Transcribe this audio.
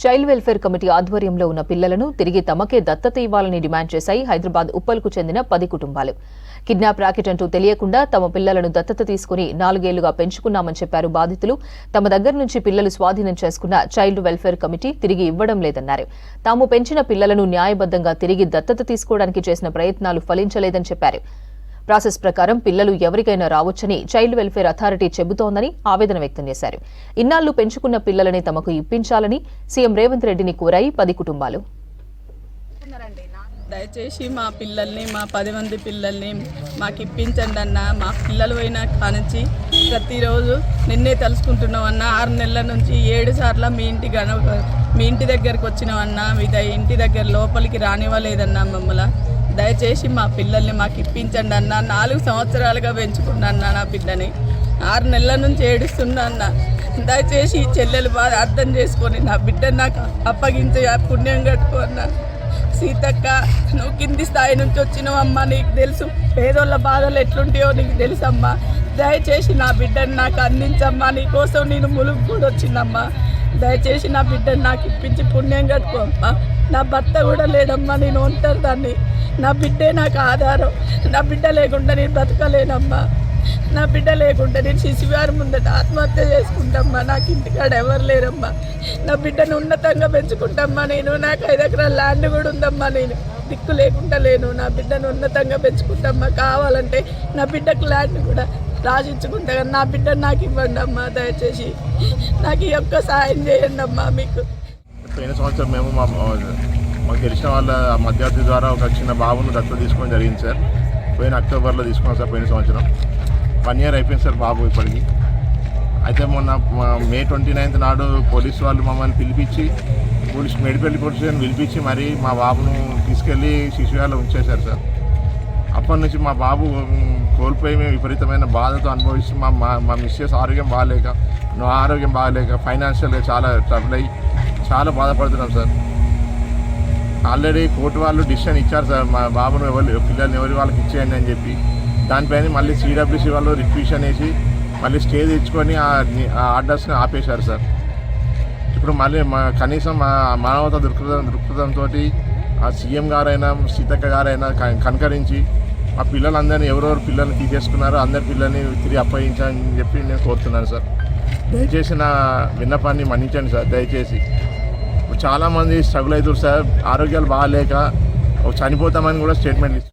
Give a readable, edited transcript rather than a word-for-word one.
Child welfare committee ఆధ్వర్యంలో ఉన్న పిల్లలను తిరిగి తమకే దత్తత ఇవ్వాలని డిమాండ్ చేశాయి హైదరాబాద్ ఉప్పల్కు చెందిన 10 కుటుంబాలు. కిడ్నాప్ రాకెట్ అంటూ తెలియకుండా తమ పిల్లలను దత్తత తీసుకుని 4 ఏళ్లుగా పెంచుకున్నామని చెప్పారు బాధితులు. తమ దగ్గర నుంచి పిల్లలు స్వాధీనం చేసుకున్న చైల్డ్ వెల్ఫేర్ కమిటీ తిరిగి ఇవ్వడం లేదన్నారు. తాము పెంచిన పిల్లలను న్యాయబద్ధంగా తిరిగి దత్తత తీసుకోవడానికి చేసిన ప్రయత్నాలు ఫలించలేదని చెప్పారు. ప్రాసెస్ ప్రకారం పిల్లలు ఎవరికైనా రావచ్చని చైల్డ్ వెల్ఫేర్ అథారిటీ చెబుతోందని ఆవేదన వ్యక్తం చేశారు. ఇన్నాళ్లు పెంచుకున్న పిల్లలని తమకు ఇప్పించాలని సీఎం రేవంత్ రెడ్డిని కోరాయి 10 కుటుంబాలు. దయచేసి మా పిల్లల్ని, మా 10 మంది పిల్లల్ని మాకు ఇప్పించండి అన్న. మా పిల్లలు పోయినా కానించి ప్రతిరోజు నిన్నే తలుసుకుంటున్నామన్నా. 6 నెలల నుంచి 7 సార్లు మీ ఇంటి దగ్గరకు వచ్చినామన్నా. మీ ఇంటి దగ్గర లోపలికి రానివ్వలేదన్నా మమ్మల్ని. దయచేసి మా పిల్లల్ని మాకు ఇప్పించండి అన్న. 4 సంవత్సరాలుగా పెంచుకున్నా అన్న నా బిడ్డని. 6 నెలల నుంచి ఏడుస్తున్నా అన్న. దయచేసి ఈ చెల్లెలు బాధ అర్థం చేసుకొని నా బిడ్డని నాకు అప్పగించి పుణ్యం కట్టుకో అన్న. సీతక్క, నువ్వు కింది స్థాయి నుంచి వచ్చినావమ్మా, నీకు తెలుసు పేదోళ్ళ బాధలు ఎట్లుంటాయో నీకు తెలుసమ్మా. దయచేసి నా బిడ్డని నాకు అందించమ్మా. నీకోసం నేను ములుగు కూడా వచ్చిందమ్మా. దయచేసి నా బిడ్డని నాకు ఇప్పించి పుణ్యం కట్టుకో అమ్మా. నా భర్త కూడా లేడమ్మా, నేను ఉంటాను దాన్ని. నా బిడ్డే నాకు ఆధారం. నా బిడ్డ లేకుండా నేను బ్రతకలేనమ్మా. నా బిడ్డ లేకుండా నేను శిశువారి ముందట ఆత్మహత్య చేసుకుంటామ్మా. నాకు ఇంటికాడ ఎవరు లేరమ్మా. నా బిడ్డను ఉన్నతంగా పెంచుకుంటామ్మా నేను. నాకు 5 ఎకరాల ల్యాండ్ కూడా ఉందమ్మా. నేను దిక్కు లేకుండా లేను. నా బిడ్డను ఉన్నతంగా పెంచుకుంటామ్మా. కావాలంటే నా బిడ్డకు ల్యాండ్ కూడా రాసిచ్చుకుంటా. కానీ నా బిడ్డను నాకు ఇవ్వండి అమ్మా. దయచేసి నాకు ఈ యొక్క సాయం చేయండి అమ్మా. మీకు పోయిన సంవత్సరం మేము మాకు తెలిసిన వాళ్ళ మధ్యవర్తి ద్వారా ఒక చిన్న బాబును దత్తత తీసుకోవడం జరిగింది సార్. పోయిన అక్టోబర్లో తీసుకున్నాం సార్. పోయిన సంవత్సరం 1 ఇయర్ అయిపోయింది సార్ బాబు ఇప్పటికి. అయితే మొన్న May 29 నాడు పోలీసు వాళ్ళు మమ్మల్ని పిలిపించి మేడిపల్లి పోలీస్ స్టేషన్ పిలిపించి మరి మా బాబును తీసుకెళ్ళి శిశువాలో ఉంచేశారు సార్. అప్పటి నుంచి మా బాబు కోల్పోయి మేము విపరీతమైన బాధతో అనుభవిస్తూ మా మిస్సెస్ ఆరోగ్యం బాగాలేక, నా ఆరోగ్యం బాగాలేక, ఫైనాన్షియల్గా చాలా ట్రబుల్ అయ్యి చాలా బాధపడుతున్నాం సార్. ఆల్రెడీ కోర్టు వాళ్ళు డిసిషన్ ఇచ్చారు సార్, మా బాబును పిల్లల్ని ఎవరి వాళ్ళకి ఇచ్చేయండి అని చెప్పి. దానిపైన మళ్ళీ CWC వాళ్ళు రిక్విషన్ వేసి మళ్ళీ స్టే తెచ్చుకొని ఆ ఆర్డర్స్ని ఆపేశారు సార్. ఇప్పుడు మళ్ళీ కనీసం మానవతా దృక్పథంతో ఆ సీఎం గారైనా సీతక్క గారైనా కనకరించి మా పిల్లలందరినీ ఎవరెవరు పిల్లల్ని తీసేసుకున్నారో అందరి పిల్లల్ని తిరిగి అప్పగించని చెప్పి నేను కోరుతున్నాను సార్. దయచేసి నా విన్నపాన్ని మన్నించండి సార్. దయచేసి చాలామంది స్ట్రగుల్ అవుతారు సార్. ఆరోగ్యాలు బాగాలేక చనిపోతామని కూడా స్టేట్మెంట్ ఇస్తారు.